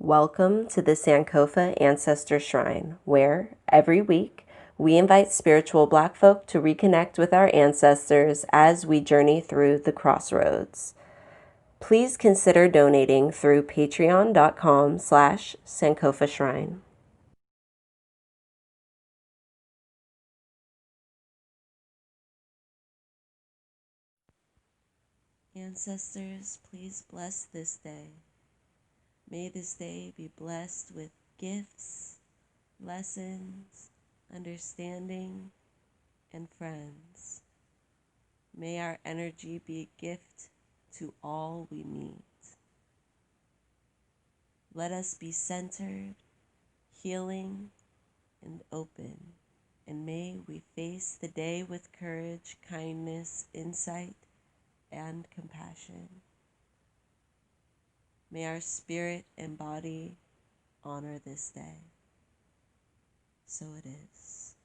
Welcome to the Sankofa Ancestor Shrine, where every week we invite spiritual Black folk to reconnect with our ancestors as we journey through the crossroads. Please consider donating through patreon.com/Sankofa Shrine. Ancestors, please bless this day. May this day be blessed with gifts, lessons, understanding, and friends. May our energy be a gift to all we meet. Let us be centered, healing, and open, and may we face the day with courage, kindness, insight, and compassion. May our spirit and body honor this day. So it is.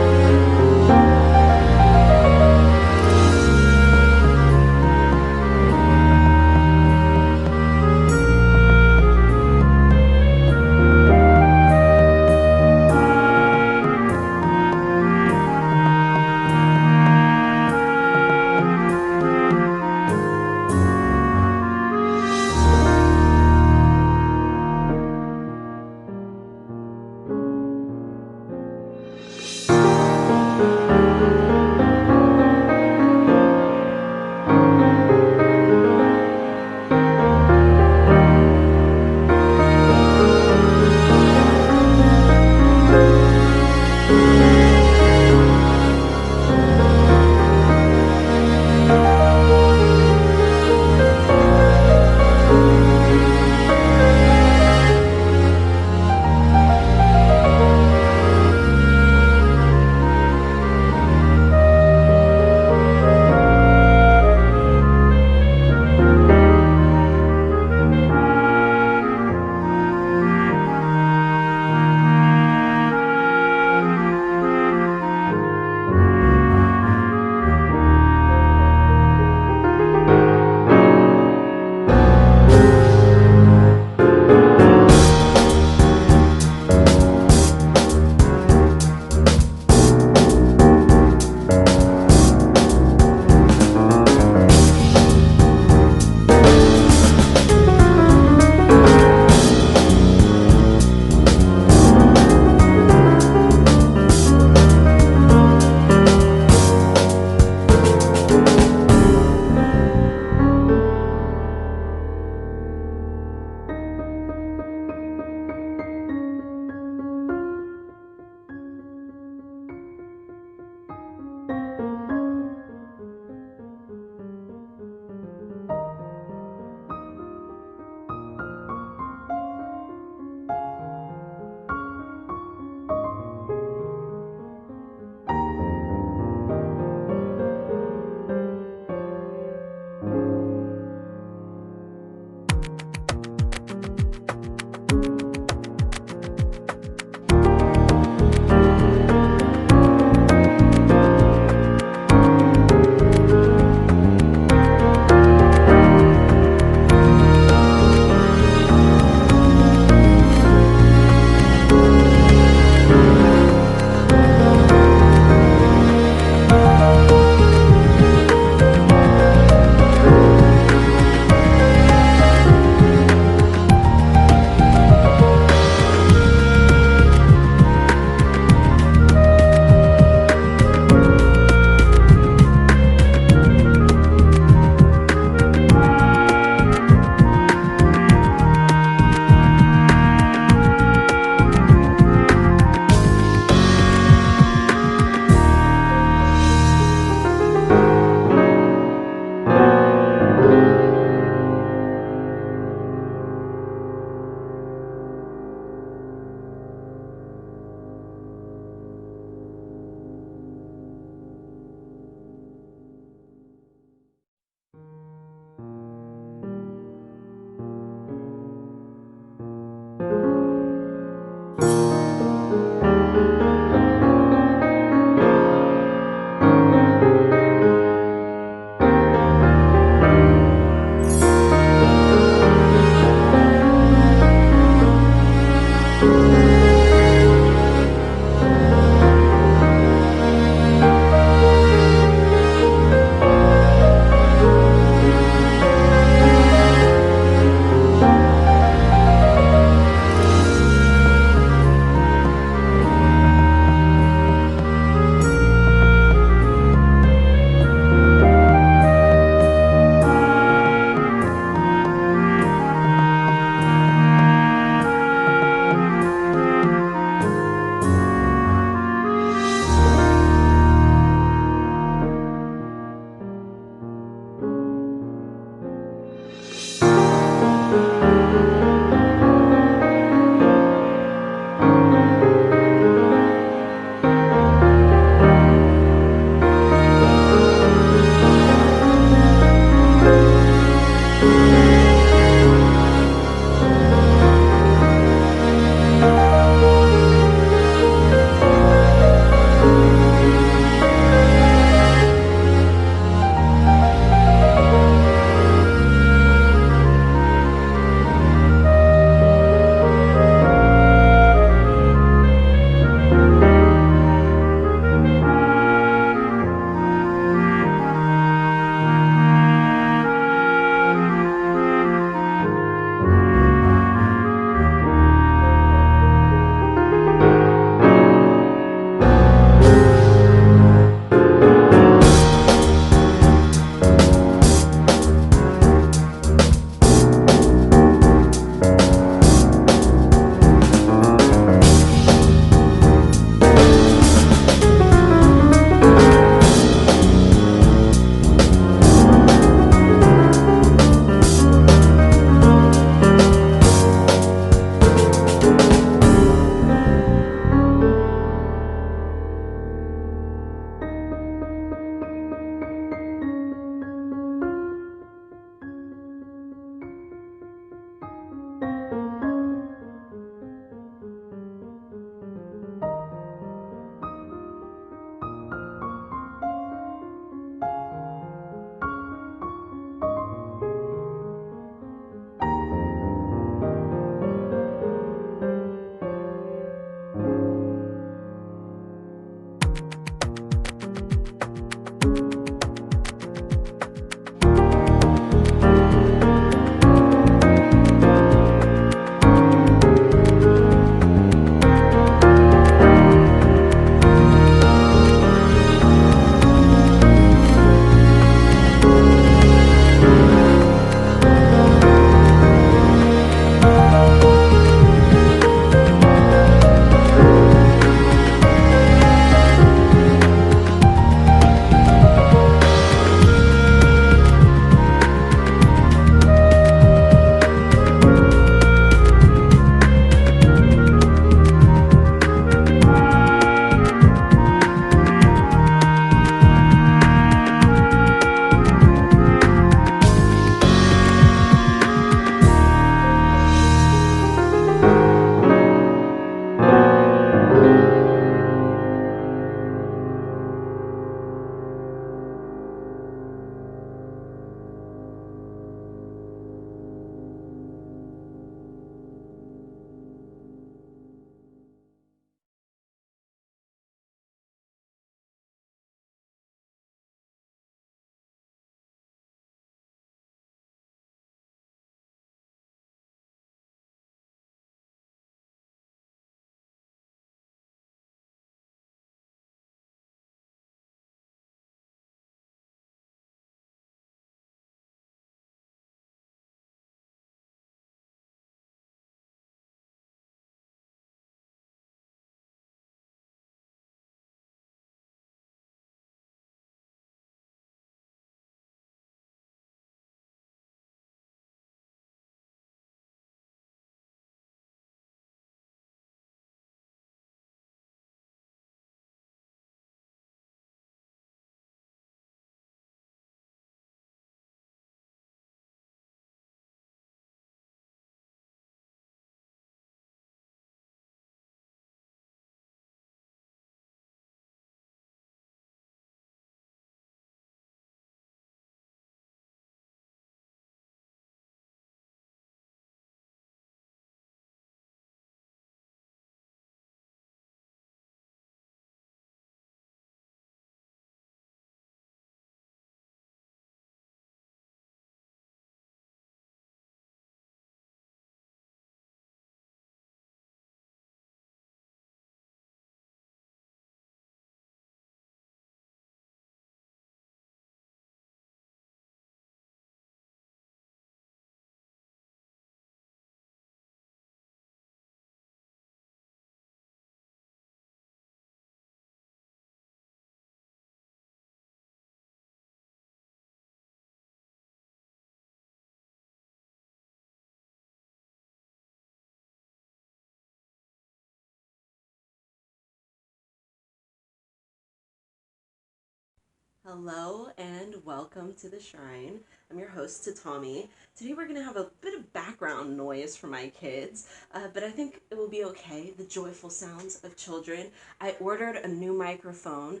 Hello and welcome to the Shrine. I'm your host, Tatami. Today we're going to have a bit of background noise for my kids, but I think it will be okay. The joyful sounds of children. I ordered a new microphone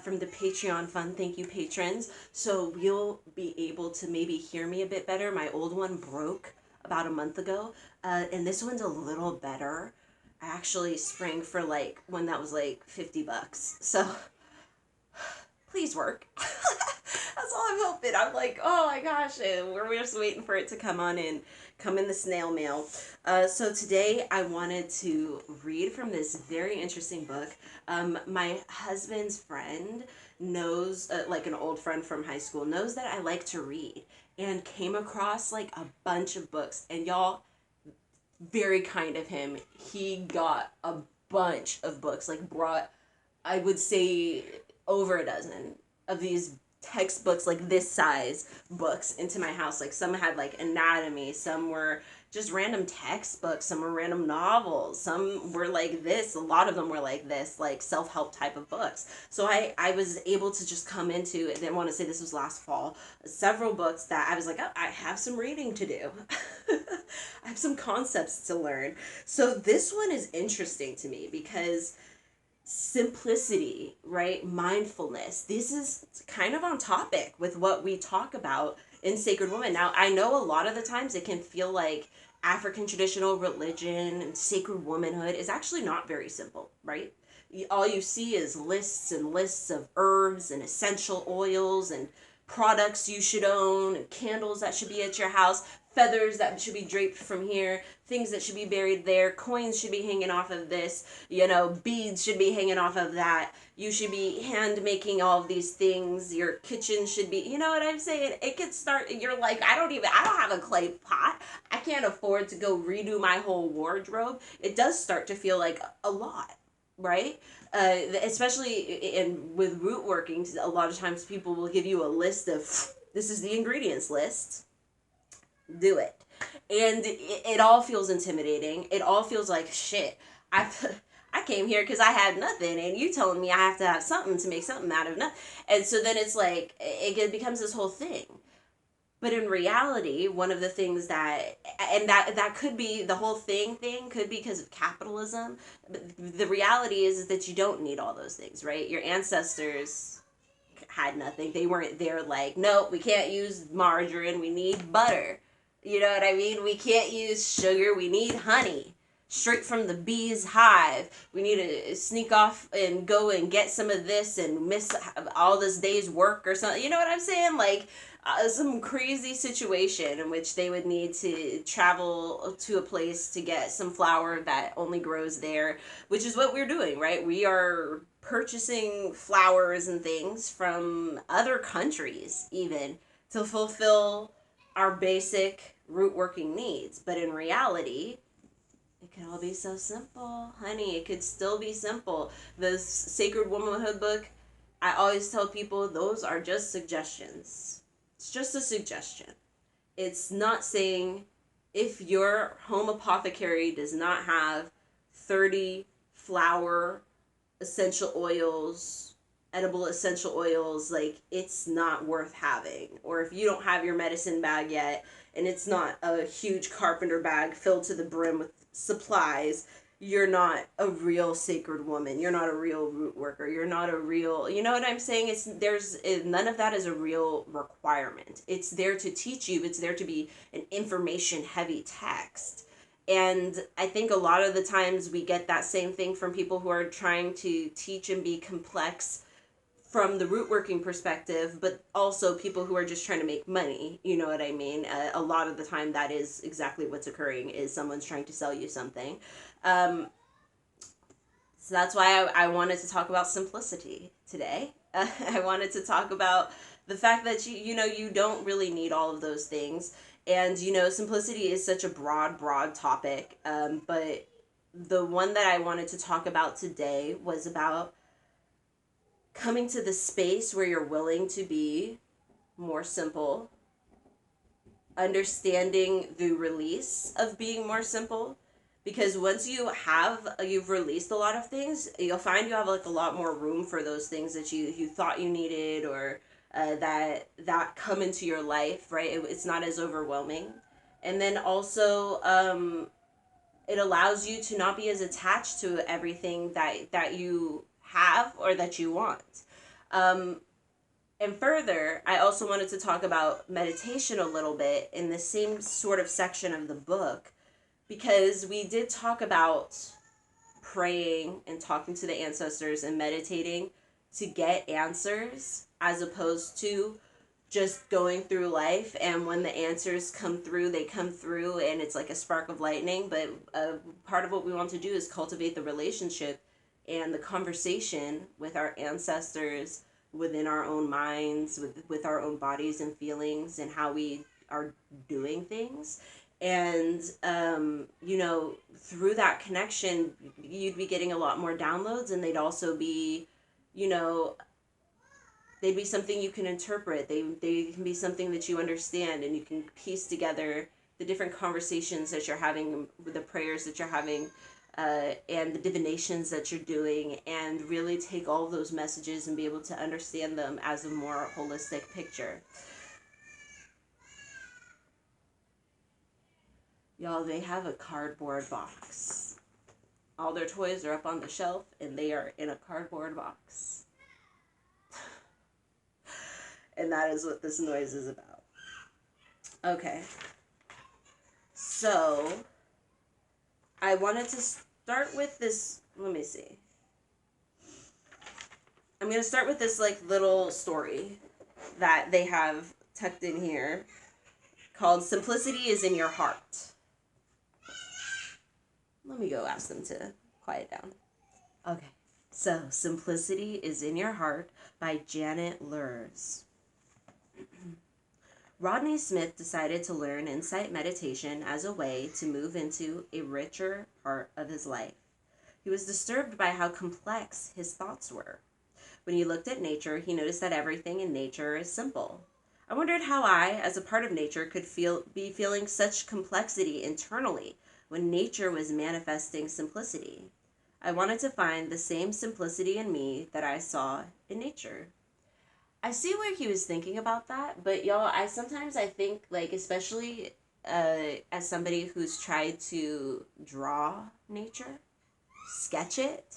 from the Patreon fund. Thank you, patrons. So you'll be able to maybe hear me a bit better. My old one broke about a month ago, and this one's a little better. I actually sprang for like one that was like $50. So please work. That's all I'm hoping. I'm like, oh my gosh, and we're just waiting for it to come in the snail mail. So today I wanted to read from this very interesting book. My husband's friend knows, like an old friend from high school, knows that I like to read and came across like a bunch of books. And y'all, very kind of him. He got a bunch of books, like brought, I would say, over a dozen of these textbooks, like this size books, into my house. Like some had like anatomy, some were just random textbooks, some were random novels, some were like this, a lot of them were like this, like self-help type of books. So I was able to just come into, I didn't want to say this was last fall, several books that I was like, oh, I have some reading to do. I have some concepts to learn. So this one is interesting to me because simplicity, right? Mindfulness. This is kind of on topic with what we talk about in Sacred Woman. Now, I know a lot of the times it can feel like African traditional religion and sacred womanhood is actually not very simple, right? All you see is lists and lists of herbs and essential oils and products you should own and candles that should be at your house, feathers that should be draped from here, things that should be buried there, coins should be hanging off of this, beads should be hanging off of that. You should be hand making all of these things. Your kitchen should be, you know what I'm saying? It could start, you're like, I don't have a clay pot. I can't afford to go redo my whole wardrobe. It does start to feel like a lot, right? Especially with root working, a lot of times people will give you a list of, this is the ingredients list, do it. And it all feels intimidating. It all feels like shit. I came here because I had nothing, and you telling me I have to have something to make something out of nothing. And so then it's like it becomes this whole thing. But in reality, one of the things that could be the whole thing could be because of capitalism. But the reality is that you don't need all those things, right? Your ancestors had nothing. They weren't there like, no, we can't use margarine. We need butter. You know what I mean? We can't use sugar. We need honey straight from the bee's hive. We need to sneak off and go and get some of this and miss all this day's work or something. You know what I'm saying? Like some crazy situation in which they would need to travel to a place to get some flour that only grows there, which is what we're doing, right? We are purchasing flowers and things from other countries even to fulfill our basic root working needs. But in reality, it can all be so simple, honey. It could still be simple. The Sacred Womanhood book, I always tell people those are just suggestions. It's just a suggestion. It's not saying if your home apothecary does not have 30 flower essential oils, edible essential oils, like it's not worth having. Or if you don't have your medicine bag yet and it's not a huge carpenter bag filled to the brim with supplies, you're not a real sacred woman. You're not a real root worker. You're not a real, you know what I'm saying? None of that is a real requirement. It's there to teach you. It's there to be an information heavy text. And I think a lot of the times we get that same thing from people who are trying to teach and be complex from the root working perspective, but also people who are just trying to make money. You know what I mean? A lot of the time that is exactly what's occurring, is someone's trying to sell you something. So that's why I wanted to talk about simplicity today. I wanted to talk about the fact that you don't really need all of those things. And, simplicity is such a broad topic. But the one that I wanted to talk about today was about coming to the space where you're willing to be more simple, understanding the release of being more simple. Because once you've released a lot of things, you'll find you have like a lot more room for those things that you thought you needed, or that come into your life, right? It's not as overwhelming. And then also, it allows you to not be as attached to everything that you have or that you want. Um, and further, I also wanted to talk about meditation a little bit in the same sort of section of the book, because we did talk about praying and talking to the ancestors and meditating to get answers, as opposed to just going through life, and when the answers come through, they come through and it's like a spark of lightning. But part of what we want to do is cultivate the relationship and the conversation with our ancestors, within our own minds, with our own bodies and feelings, and how we are doing things. And through that connection, you'd be getting a lot more downloads, and they'd also be, you know they'd be something you can interpret. They can be something that you understand, and you can piece together the different conversations that you're having, the prayers that you're having, and the divinations that you're doing, and really take all of those messages and be able to understand them as a more holistic picture. Y'all, they have a cardboard box. All their toys are up on the shelf, and they are in a cardboard box. And that is what this noise is about. Okay. So, I wanted to start with this. Let me see. I'm going to start with this little story that they have tucked in here called Simplicity is in Your Heart. Let me go ask them to quiet down. Okay. So, Simplicity is in Your Heart by Janet Lers. Rodney Smith decided to learn insight meditation as a way to move into a richer part of his life. He was disturbed by how complex his thoughts were. When he looked at nature, he noticed that everything in nature is simple. I wondered how I, as a part of nature, could be feeling such complexity internally when nature was manifesting simplicity. I wanted to find the same simplicity in me that I saw in nature. I see where he was thinking about that, but y'all, I think, especially as somebody who's tried to draw nature, sketch it,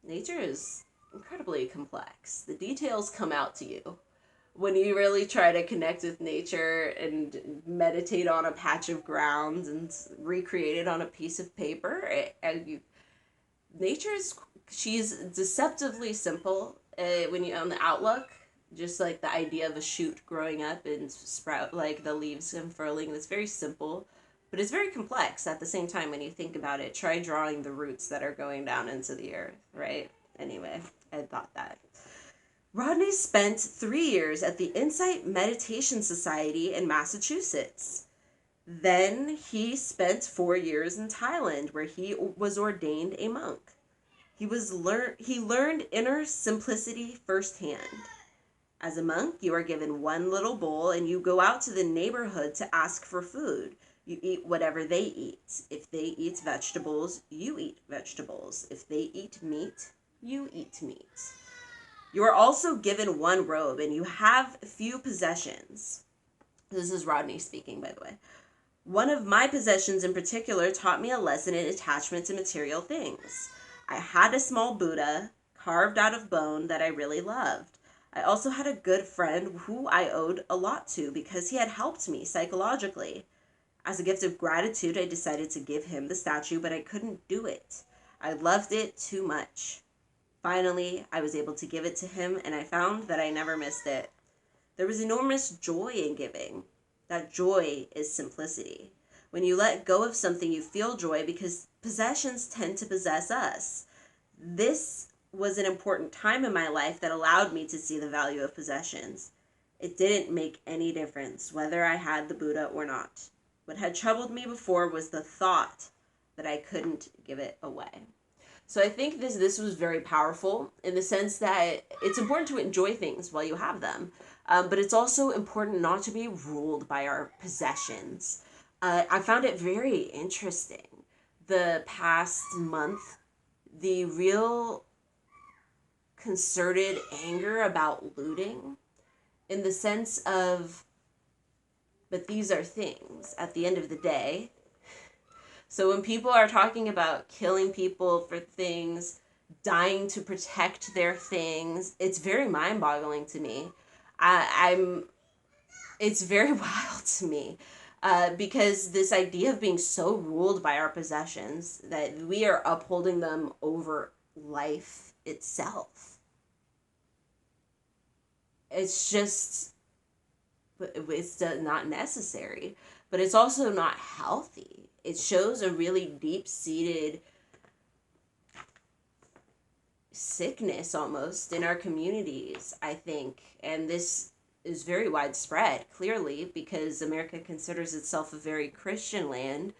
nature is incredibly complex. The details come out to you when you really try to connect with nature and meditate on a patch of ground and recreate it on a piece of paper. She's deceptively simple when you on the outlook, just like the idea of a shoot growing up and sprout, like the leaves unfurling. That's very simple, but it's very complex at the same time when you think about it. Try drawing the roots that are going down into the earth, right? Anyway, I thought that. Rodney spent 3 years at the Insight Meditation Society in Massachusetts. Then he spent 4 years in Thailand, where he was ordained a monk. He learned inner simplicity firsthand. As a monk, you are given one little bowl and you go out to the neighborhood to ask for food. You eat whatever they eat. If they eat vegetables, you eat vegetables. If they eat meat, you eat meat. You are also given one robe and you have few possessions. This is Rodney speaking, by the way. One of my possessions in particular taught me a lesson in attachment to material things. I had a small Buddha carved out of bone that I really loved. I also had a good friend who I owed a lot to because he had helped me psychologically. As a gift of gratitude, I decided to give him the statue, but I couldn't do it. I loved it too much. Finally, I was able to give it to him, and I found that I never missed it. There was enormous joy in giving. That joy is simplicity. When you let go of something, you feel joy because possessions tend to possess us. This was an important time in my life that allowed me to see the value of possessions. It didn't make any difference whether I had the Buddha or not. What had troubled me before was the thought that I couldn't give it away. So I think this was very powerful in the sense that it's important to enjoy things while you have them. But it's also important not to be ruled by our possessions. I found it very interesting the past month, the real concerted anger about looting in the sense of, but these are things at the end of the day. So when people are talking about killing people for things, dying to protect their things, it's very mind-boggling to me. It's very wild to me. Because this idea of being so ruled by our possessions that we are upholding them over life itself. It's not necessary, but it's also not healthy. It shows a really deep-seated sickness almost in our communities, I think. And this is very widespread, clearly, because America considers itself a very Christian land.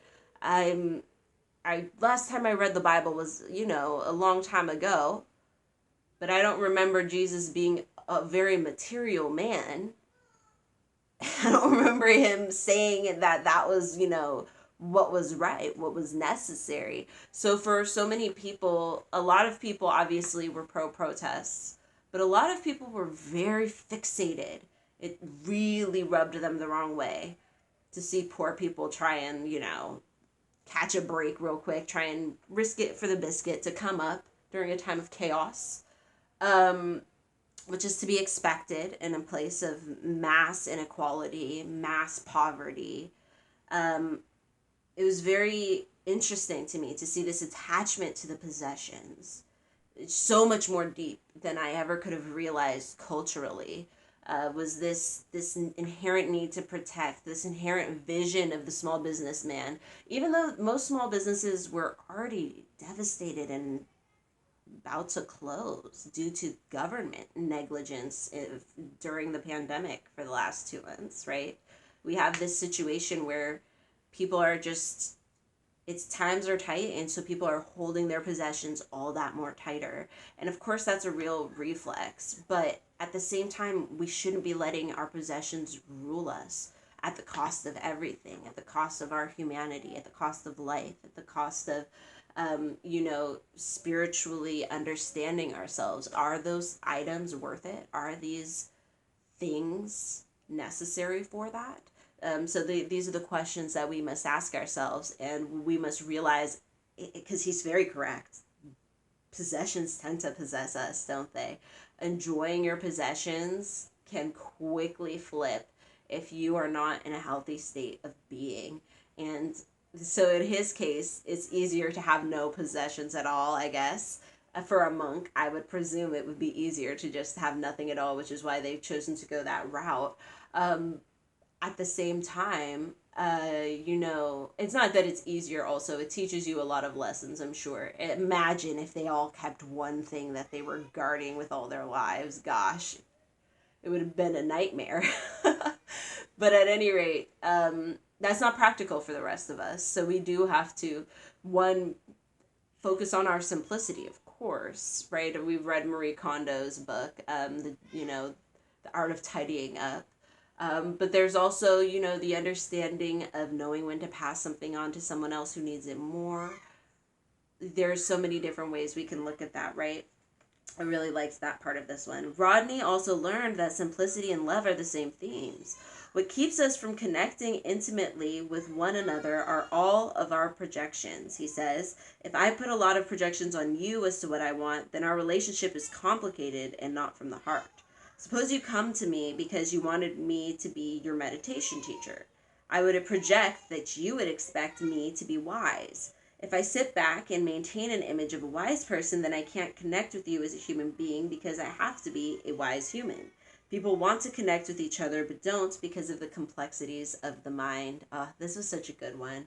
Last time I read the Bible was, a long time ago, but I don't remember Jesus being a very material man. I don't remember him saying that was, what was right, what was necessary. So for so many people, a lot of people obviously were pro-protests, but a lot of people were very fixated. It really rubbed them the wrong way to see poor people try and, catch a break real quick, try and risk it for the biscuit to come up during a time of chaos. Which is to be expected in a place of mass inequality, mass poverty. It was very interesting to me to see this attachment to the possessions. It's so much more deep than I ever could have realized culturally. Was this inherent need to protect, this inherent vision of the small businessman, even though most small businesses were already devastated and about to close due to government negligence during the pandemic for the last 2 months, right? We have this situation where people are just, it's times are tight, and so people are holding their possessions all that more tighter. And of course, that's a real reflex, but at the same time, we shouldn't be letting our possessions rule us at the cost of everything, at the cost of our humanity, at the cost of life, at the cost of spiritually understanding ourselves. Are those items worth it? Are these things necessary for that? So these are the questions that we must ask ourselves, and we must realize, because he's very correct, possessions tend to possess us, don't they? Enjoying your possessions can quickly flip if you are not in a healthy state of being. And so in his case, it's easier to have no possessions at all, I guess. For a monk, I would presume it would be easier to just have nothing at all, which is why they've chosen to go that route. At the same time, it's not that it's easier also. It teaches you a lot of lessons, I'm sure. Imagine if they all kept one thing that they were guarding with all their lives. Gosh, it would have been a nightmare. But at any rate, that's not practical for the rest of us. So we do have to, one, focus on our simplicity, of course, right? We've read Marie Kondo's book, The Art of Tidying Up. But there's also, the understanding of knowing when to pass something on to someone else who needs it more. There's so many different ways we can look at that, right? I really liked that part of this one. Rodney also learned that simplicity and love are the same themes. What keeps us from connecting intimately with one another are all of our projections, he says. If I put a lot of projections on you as to what I want, then our relationship is complicated and not from the heart. Suppose you come to me because you wanted me to be your meditation teacher. I would project that you would expect me to be wise. If I sit back and maintain an image of a wise person, then I can't connect with you as a human being because I have to be a wise human. People want to connect with each other but don't because of the complexities of the mind. This was such a good one,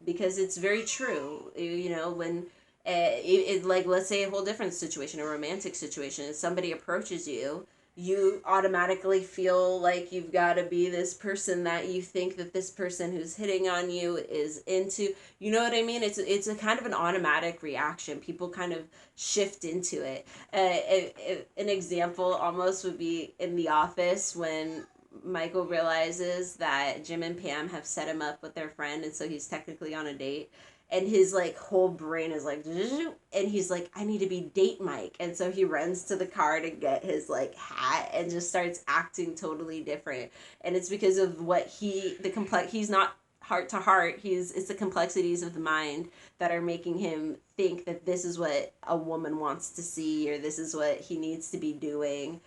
because it's very true. When like, let's say a whole different situation, a romantic situation, if somebody approaches you, you automatically feel like you've got to be this person that you think that this person who's hitting on you is into. You know what I mean? It's a kind of an automatic reaction. People kind of shift into it. An example almost would be in The Office when Michael realizes that Jim and Pam have set him up with their friend, and so he's technically on a date. and his like whole brain is like, and he's like, I need to be date Mike. And so he runs to the car to get his like hat and just starts acting totally different. And it's because of what he's not heart to heart. It's the complexities of the mind that are making him think that this is what a woman wants to see, or this is what he needs to be doing.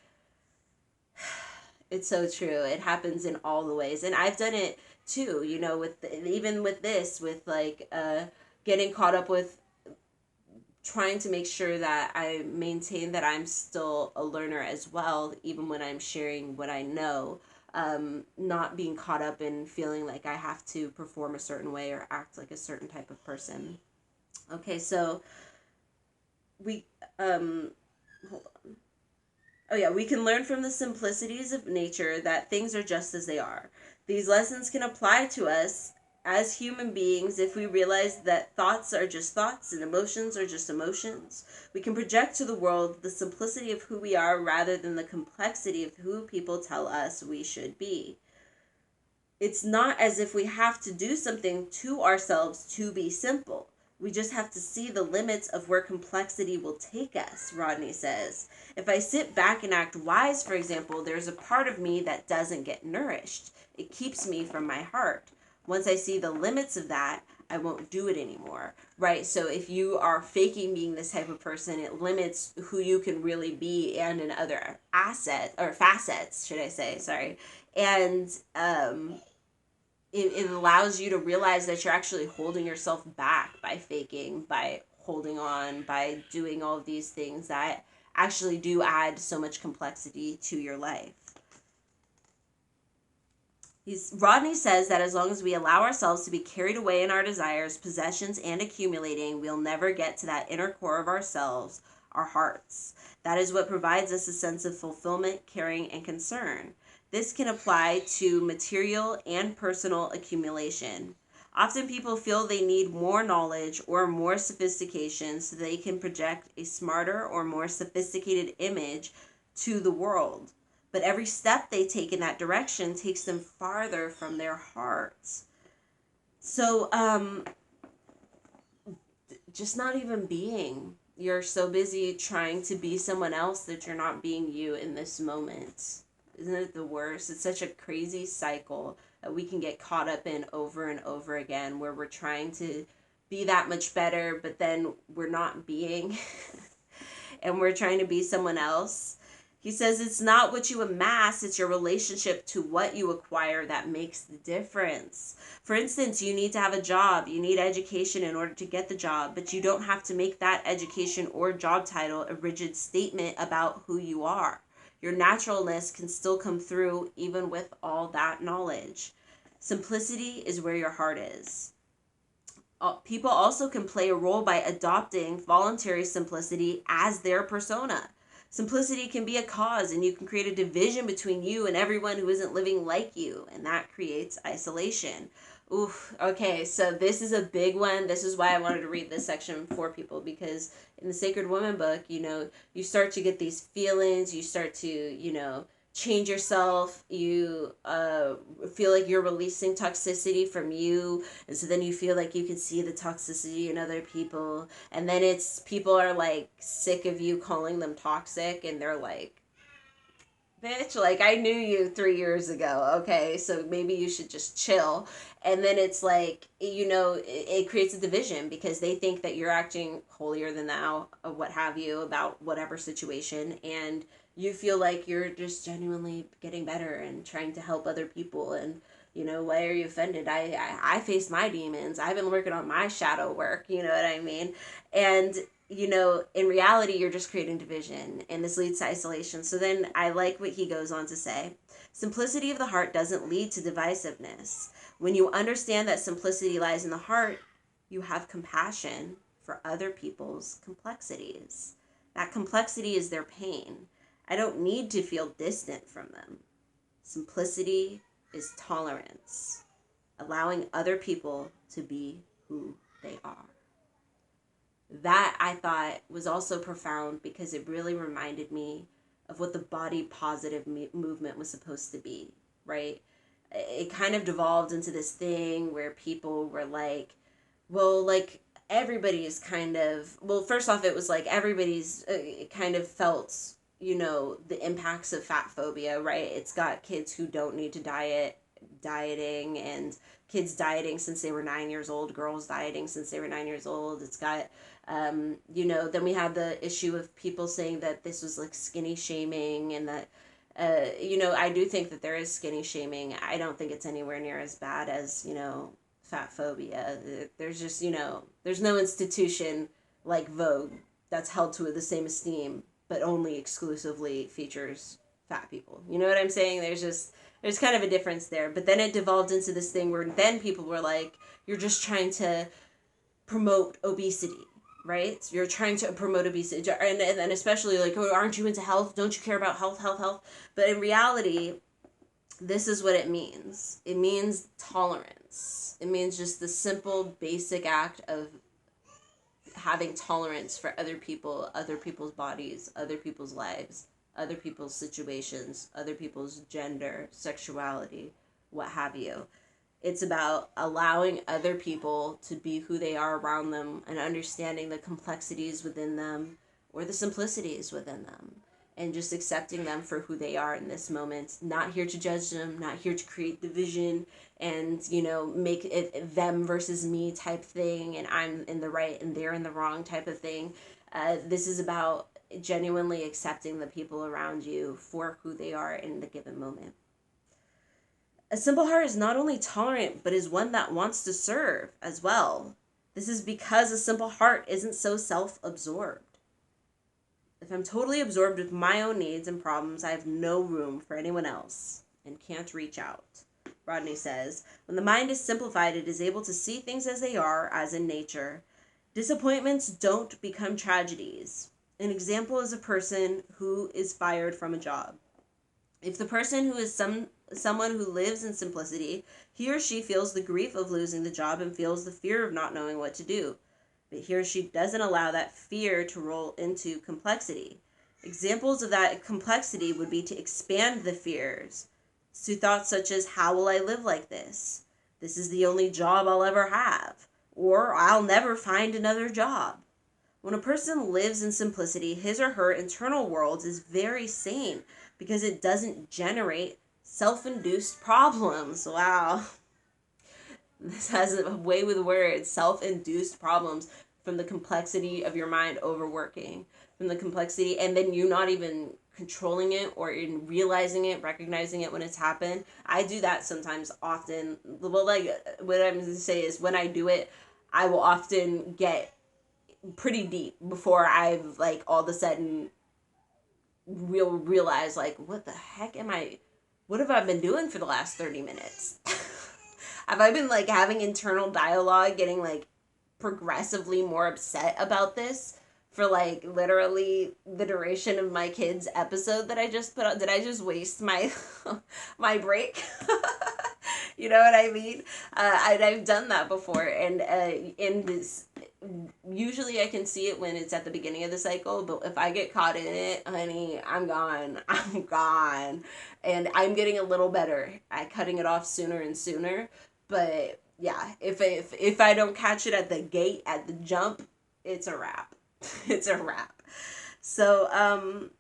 It's so true. It happens in all the ways. And I've done it too, even with this, with like getting caught up with trying to make sure that I maintain that I'm still a learner as well, even when I'm sharing what I know. Not being caught up in feeling like I have to perform a certain way or act like a certain type of person. Okay, so we, hold on. Oh yeah, we can learn from the simplicities of nature that things are just as they are. These lessons can apply to us as human beings if we realize that thoughts are just thoughts and emotions are just emotions. We can project to the world the simplicity of who we are rather than the complexity of who people tell us we should be. It's not as if we have to do something to ourselves to be simple. We just have to see the limits of where complexity will take us, Rodney says. If I sit back and act wise, for example, there's a part of me that doesn't get nourished. It keeps me from my heart. Once I see the limits of that, I won't do it anymore, right? So if you are faking being this type of person, it limits who you can really be and in other facets, should I say, sorry. And it allows you to realize that you're actually holding yourself back by faking, by holding on, by doing all of these things that actually do add so much complexity to your life. Rodney says that as long as we allow ourselves to be carried away in our desires, possessions, and accumulating, we'll never get to that inner core of ourselves, our hearts. That is what provides us a sense of fulfillment, caring, and concern. This can apply to material and personal accumulation. Often people feel they need more knowledge or more sophistication so they can project a smarter or more sophisticated image to the world. But every step they take in that direction takes them farther from their hearts. So, just not even being. You're so busy trying to be someone else that you're not being you in this moment. Isn't it the worst? It's such a crazy cycle that we can get caught up in over and over again, where we're trying to be that much better, but then we're not being, and we're trying to be someone else. He says it's not what you amass, it's your relationship to what you acquire that makes the difference. For instance, you need to have a job, you need education in order to get the job, but you don't have to make that education or job title a rigid statement about who you are. Your naturalness can still come through even with all that knowledge. Simplicity is where your heart is. People also can play a role by adopting voluntary simplicity as their persona. Simplicity can be a cause, and you can create a division between you and everyone who isn't living like you, and that creates isolation. Oof, okay, so this is a big one. This is why I wanted to read this section for people, because in the Sacred Woman book, you start to get these feelings, you start to, change yourself, you feel like you're releasing toxicity from you, and so then you feel like you can see the toxicity in other people, and then people are like sick of you calling them toxic, and they're like, bitch, like I knew you 3 years ago, okay, so maybe you should just chill. And then it's like, it creates a division because they think that you're acting holier than thou, or what have you, about whatever situation, and you feel like you're just genuinely getting better and trying to help other people. And why are you offended? I face my demons. I've been working on my shadow work, you know what I mean? And in reality, you're just creating division, and this leads to isolation. So then I like what he goes on to say. Simplicity of the heart doesn't lead to divisiveness. When you understand that simplicity lies in the heart, you have compassion for other people's complexities. That complexity is their pain. I don't need to feel distant from them. Simplicity is tolerance, allowing other people to be who they are. That I thought was also profound because it really reminded me of what the body positive movement was supposed to be, right? It kind of devolved into this thing where people were like, Well, like everybody's kind of, well, first off, it was like everybody's kind of felt, the impacts of fat phobia, right? It's got kids who don't need to dieting, and kids dieting since they were 9 years old, girls dieting since they were 9 years old. It's got, then we had the issue of people saying that this was like skinny shaming, and that, I do think that there is skinny shaming. I don't think it's anywhere near as bad as, fat phobia. There's just, there's no institution like Vogue that's held to the same esteem, but only exclusively features fat people. You know what I'm saying? There's kind of a difference there. But then it devolved into this thing where then people were like, you're just trying to promote obesity, right? You're trying to promote obesity. And especially like, oh, aren't you into health? Don't you care about health? But in reality, this is what it means. It means tolerance. It means just the simple, basic act of having tolerance for other people, other people's bodies, other people's lives, other people's situations, other people's gender, sexuality, what have you. It's about allowing other people to be who they are around them and understanding the complexities within them or the simplicities within them, and just accepting them for who they are in this moment. Not here to judge them, not here to create division and, make it them versus me type thing, and I'm in the right and they're in the wrong type of thing. This is about genuinely accepting the people around you for who they are in the given moment. A simple heart is not only tolerant, but is one that wants to serve as well. This is because a simple heart isn't so self-absorbed. If I'm totally absorbed with my own needs and problems, I have no room for anyone else and can't reach out. Rodney says, when the mind is simplified, it is able to see things as they are, as in nature. Disappointments don't become tragedies. An example is a person who is fired from a job. If the person who is someone who lives in simplicity, he or she feels the grief of losing the job and feels the fear of not knowing what to do. But he or she doesn't allow that fear to roll into complexity. Examples of that complexity would be to expand the fears to thoughts such as, how will I live like this? This is the only job I'll ever have. Or I'll never find another job. When a person lives in simplicity, his or her internal world is very sane because it doesn't generate self-induced problems. Wow. This has a way with words. Self-induced problems from the complexity of your mind overworking. From the complexity, and then you not even controlling it or in realizing it, recognizing it when it's happened. I do that sometimes often. Well, like, what I'm going to say is when I do it, I will often get pretty deep before I've like all of a sudden realize like, what the heck what have I been doing for the last 30 minutes? Have I been like having internal dialogue, getting like progressively more upset about this for like literally the duration of my kids' episode that I just put out? Did I just waste my my break? You know what I mean? I've done that before, and in this, usually I can see it when it's at the beginning of the cycle, but if I get caught in it, honey, I'm gone. I'm gone. And I'm getting a little better at cutting it off sooner and sooner. But yeah, if I don't catch it at the gate, at the jump, it's a wrap. It's a wrap. So,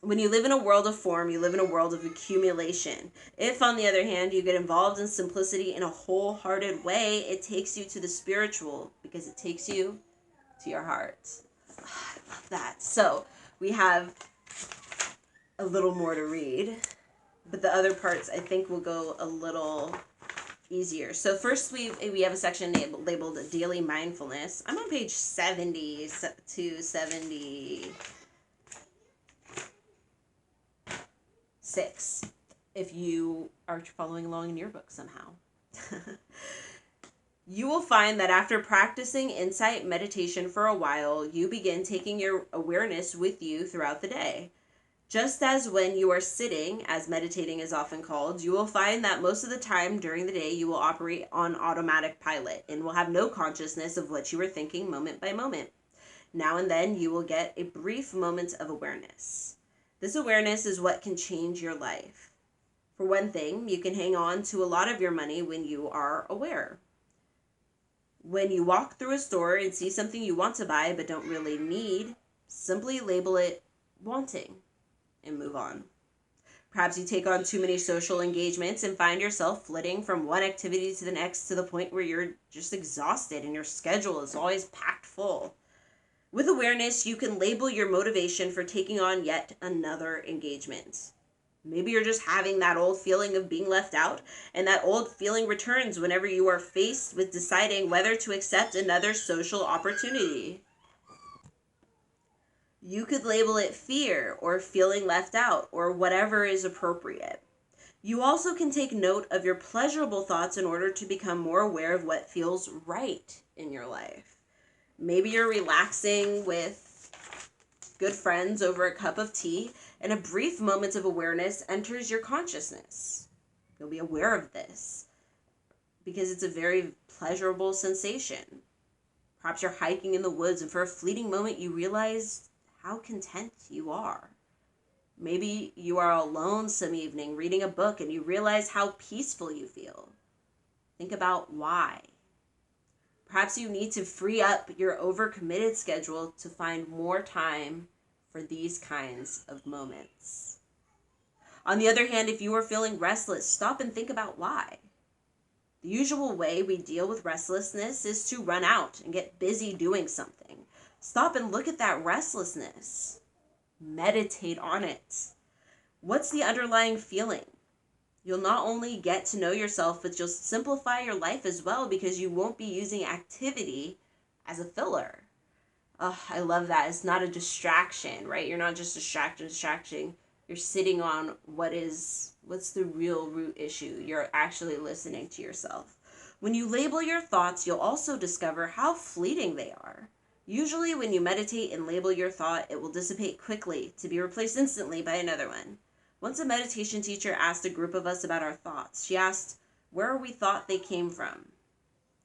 when you live in a world of form, you live in a world of accumulation. If, on the other hand, you get involved in simplicity in a wholehearted way, it takes you to the spiritual because it takes you to your heart. I love that. So we have a little more to read, but the other parts I think will go a little easier. So first we have a section labeled Daily Mindfulness. I'm on page 70 to 76, if you are following along in your book somehow. You will find that after practicing insight meditation for a while, you begin taking your awareness with you throughout the day. Just as when you are sitting, as meditating is often called, you will find that most of the time during the day you will operate on automatic pilot and will have no consciousness of what you are thinking moment by moment. Now and then you will get a brief moment of awareness. This awareness is what can change your life. For one thing, you can hang on to a lot of your money when you are aware. When you walk through a store and see something you want to buy but don't really need, simply label it wanting and move on. Perhaps you take on too many social engagements and find yourself flitting from one activity to the next to the point where you're just exhausted and your schedule is always packed full. With awareness, you can label your motivation for taking on yet another engagement. Maybe you're just having that old feeling of being left out, and that old feeling returns whenever you are faced with deciding whether to accept another social opportunity. You could label it fear or feeling left out or whatever is appropriate. You also can take note of your pleasurable thoughts in order to become more aware of what feels right in your life. Maybe you're relaxing with good friends over a cup of tea, and a brief moment of awareness enters your consciousness. You'll be aware of this because it's a very pleasurable sensation. Perhaps you're hiking in the woods, and for a fleeting moment you realize how content you are. Maybe you are alone some evening reading a book and you realize how peaceful you feel. Think about why. Perhaps you need to free up your overcommitted schedule to find more time for these kinds of moments. On the other hand, if you are feeling restless, stop and think about why. The usual way we deal with restlessness is to run out and get busy doing something. Stop and look at that restlessness. Meditate on it. What's the underlying feeling? You'll not only get to know yourself, but you'll simplify your life as well because you won't be using activity as a filler. Oh, I love that. It's not a distraction, right? You're not just distracting. You're sitting on what's the real root issue. You're actually listening to yourself. When you label your thoughts, you'll also discover how fleeting they are. Usually when you meditate and label your thought, it will dissipate quickly to be replaced instantly by another one. Once a meditation teacher asked a group of us about our thoughts. She asked where we thought they came from.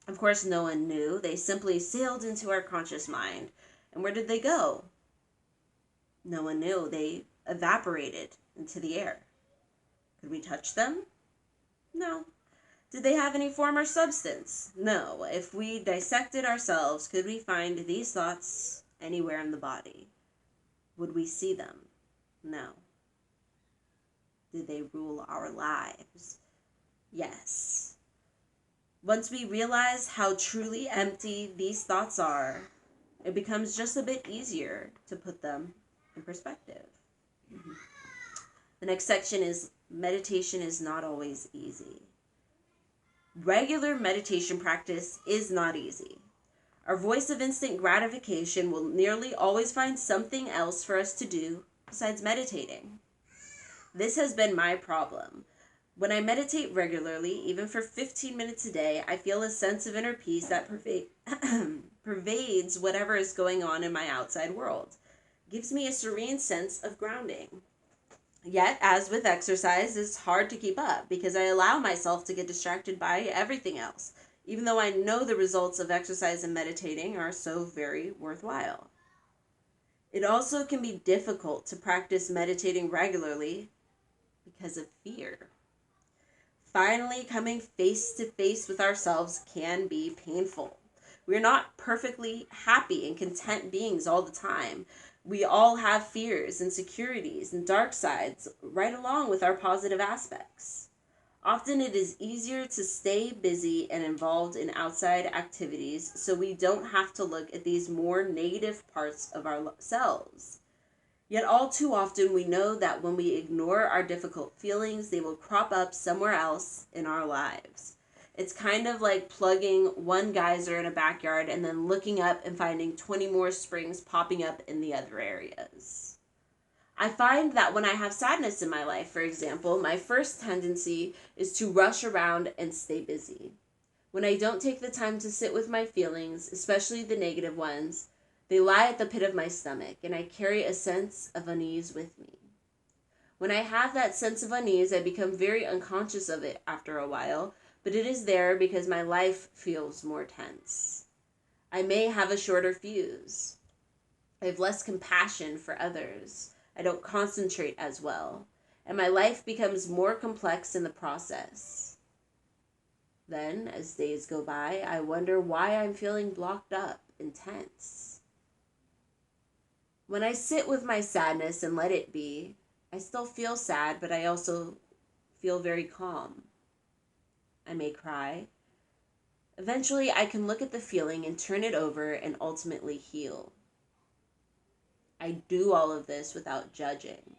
Of course, no one knew. They simply sailed into our conscious mind. And where did they go? No one knew. They evaporated into the air. Could we touch them? No. Did they have any form or substance? No. If we dissected ourselves, could we find these thoughts anywhere in the body? Would we see them? No. Did they rule our lives? Yes. Once we realize how truly empty these thoughts are, it becomes just a bit easier to put them in perspective. The next section is meditation is not always easy. Regular meditation practice is not easy. Our voice of instant gratification will nearly always find something else for us to do besides meditating. This has been my problem. When I meditate regularly, even for 15 minutes a day, I feel a sense of inner peace that pervades whatever is going on in my outside world. It gives me a serene sense of grounding. Yet, as with exercise, it's hard to keep up because I allow myself to get distracted by everything else, even though I know the results of exercise and meditating are so very worthwhile. It also can be difficult to practice meditating regularly because of fear. Finally, coming face to face with ourselves can be painful. We're not perfectly happy and content beings all the time. We all have fears, insecurities, and dark sides right along with our positive aspects. Often it is easier to stay busy and involved in outside activities so we don't have to look at these more negative parts of ourselves. Yet all too often we know that when we ignore our difficult feelings, they will crop up somewhere else in our lives. It's kind of like plugging one geyser in a backyard and then looking up and finding 20 more springs popping up in the other areas. I find that when I have sadness in my life, for example, my first tendency is to rush around and stay busy. When I don't take the time to sit with my feelings, especially the negative ones, they lie at the pit of my stomach, and I carry a sense of unease with me. When I have that sense of unease, I become very unconscious of it after a while, but it is there because my life feels more tense. I may have a shorter fuse. I have less compassion for others. I don't concentrate as well, and my life becomes more complex in the process. Then, as days go by, I wonder why I'm feeling blocked up and tense. When I sit with my sadness and let it be, I still feel sad, but I also feel very calm. I may cry. Eventually, I can look at the feeling and turn it over and ultimately heal. I do all of this without judging.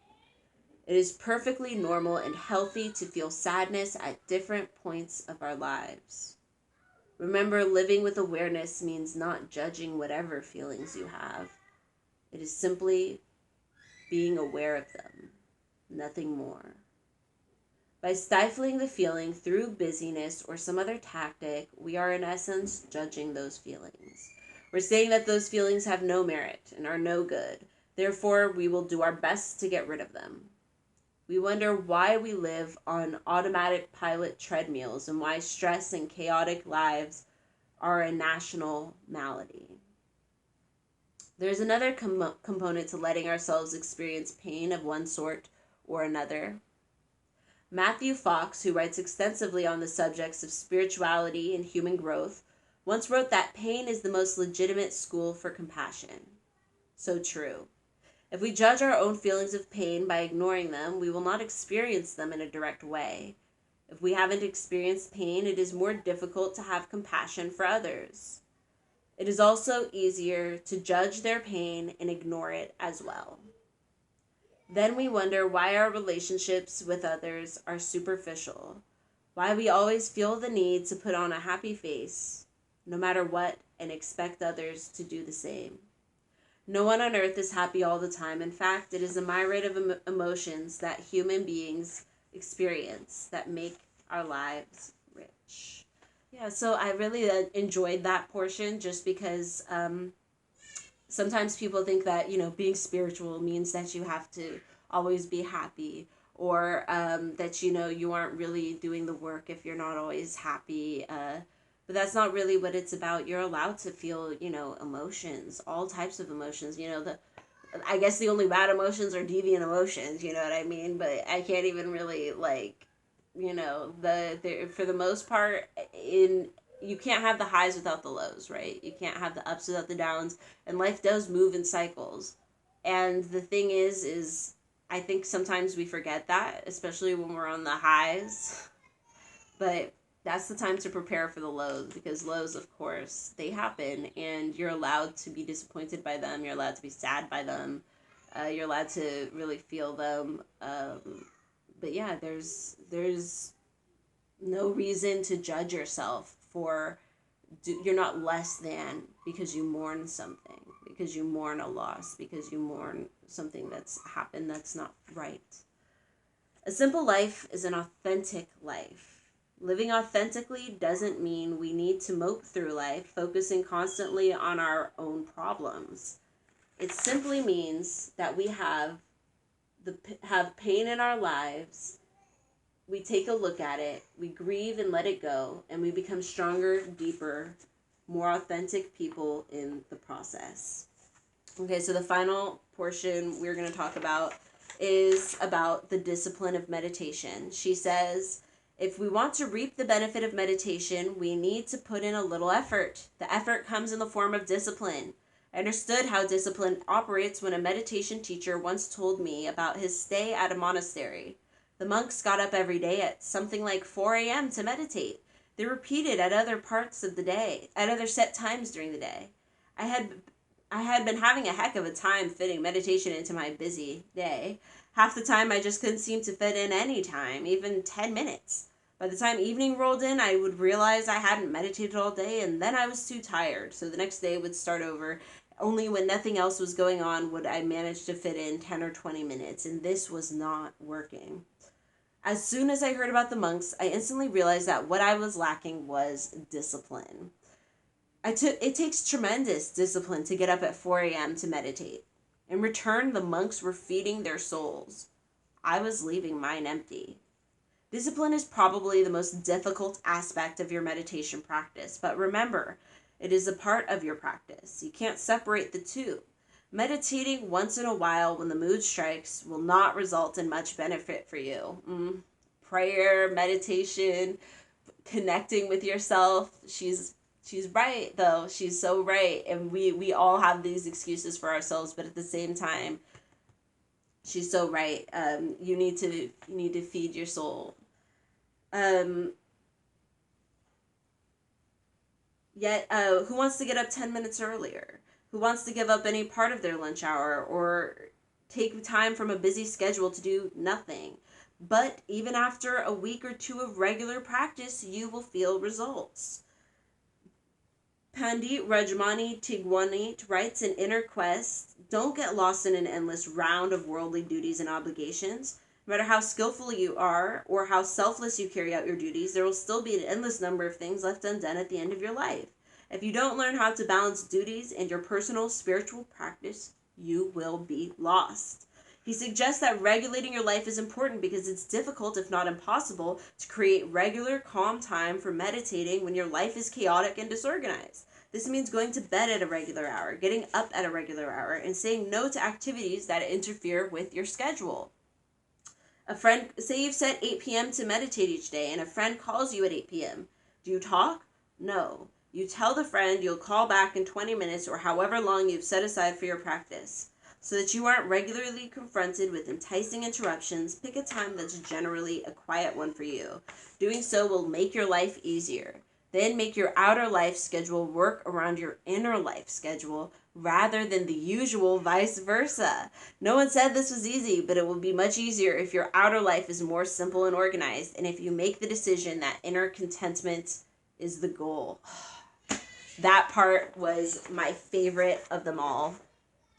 It is perfectly normal and healthy to feel sadness at different points of our lives. Remember, living with awareness means not judging whatever feelings you have. It is simply being aware of them, nothing more. By stifling the feeling through busyness or some other tactic, we are in essence judging those feelings. We're saying that those feelings have no merit and are no good. Therefore, we will do our best to get rid of them. We wonder why we live on automatic pilot treadmills and why stress and chaotic lives are a national malady. There's another component to letting ourselves experience pain of one sort or another. Matthew Fox, who writes extensively on the subjects of spirituality and human growth, once wrote that pain is the most legitimate school for compassion. So true. If we judge our own feelings of pain by ignoring them, we will not experience them in a direct way. If we haven't experienced pain, it is more difficult to have compassion for others. It is also easier to judge their pain and ignore it as well. Then we wonder why our relationships with others are superficial, why we always feel the need to put on a happy face, no matter what, and expect others to do the same. No one on earth is happy all the time. In fact, it is a myriad of emotions that human beings experience that make our lives rich. Yeah, so I really enjoyed that portion just because sometimes people think that, being spiritual means that you have to always be happy or that, you aren't really doing the work if you're not always happy. But that's not really what it's about. You're allowed to feel, emotions, all types of emotions. I guess the only bad emotions are deviant emotions, you know what I mean? But I can't even really for the most part you can't have the highs without the lows, right? You can't have the ups without the downs, and life does move in cycles. And the thing is I think sometimes we forget that, especially when we're on the highs. But that's the time to prepare for the lows, because lows, of course, they happen, and you're allowed to be disappointed by them. You're allowed to be sad by them. You're allowed to really feel them. But yeah, there's no reason to judge yourself for you're not less than because you mourn something, because you mourn a loss, because you mourn something that's happened that's not right. A simple life is an authentic life. Living authentically doesn't mean we need to mope through life, focusing constantly on our own problems. It simply means that we have pain in our lives. We take a look at it, we grieve and let it go, and we become stronger, deeper, more authentic people in the process. Okay, so the final portion we're going to talk about is about the discipline of meditation. She says, if we want to reap the benefit of meditation, we need to put in a little effort. The effort comes in the form of discipline. I understood how discipline operates when a meditation teacher once told me about his stay at a monastery. The monks got up every day at something like 4 a.m. to meditate. They repeated at other parts of the day, at other set times during the day. I had been having a heck of a time fitting meditation into my busy day. Half the time I just couldn't seem to fit in any time, even 10 minutes. By the time evening rolled in, I would realize I hadn't meditated all day, and then I was too tired, so the next day would start over. Only when nothing else was going on would I manage to fit in 10 or 20 minutes, and this was not working. As soon as I heard about the monks, I instantly realized that what I was lacking was discipline. It takes tremendous discipline to get up at 4 a.m. to meditate. In return, the monks were feeding their souls. I was leaving mine empty. Discipline is probably the most difficult aspect of your meditation practice, but remember, it is a part of your practice. You can't separate the two. Meditating once in a while when the mood strikes will not result in much benefit for you. Prayer, meditation, connecting with yourself. She's right though. She's so right. And we all have these excuses for ourselves, but at the same time, she's so right. You need to feed your soul. Um, Yet, who wants to get up 10 minutes earlier? Who wants to give up any part of their lunch hour or take time from a busy schedule to do nothing? But even after a week or two of regular practice, you will feel results. Pandit Rajmani Tigwanit writes in Inner Quest, don't get lost in an endless round of worldly duties and obligations. No matter how skillful you are or how selfless you carry out your duties, there will still be an endless number of things left undone at the end of your life. If you don't learn how to balance duties and your personal spiritual practice, you will be lost. He suggests that regulating your life is important because it's difficult, if not impossible, to create regular, calm time for meditating when your life is chaotic and disorganized. This means going to bed at a regular hour, getting up at a regular hour, and saying no to activities that interfere with your schedule. Say you've set 8 p.m. to meditate each day, and a friend calls you at 8 p.m. Do you talk? No. You tell the friend you'll call back in 20 minutes or however long you've set aside for your practice. So that you aren't regularly confronted with enticing interruptions, pick a time that's generally a quiet one for you. Doing so will make your life easier. Then make your outer life schedule work around your inner life schedule rather than the usual vice versa. No one said this was easy, but it will be much easier if your outer life is more simple and organized, and if you make the decision that inner contentment is the goal. That part was my favorite of them all.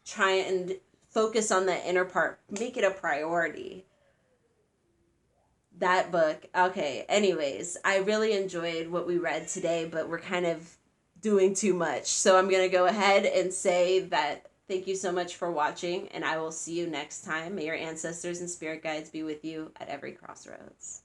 Try and focus on the inner part. Make it a priority. That book. Okay, anyways, I really enjoyed what we read today, but we're kind of doing too much. So I'm going to go ahead and say that thank you so much for watching, and I will see you next time. May your ancestors and spirit guides be with you at every crossroads.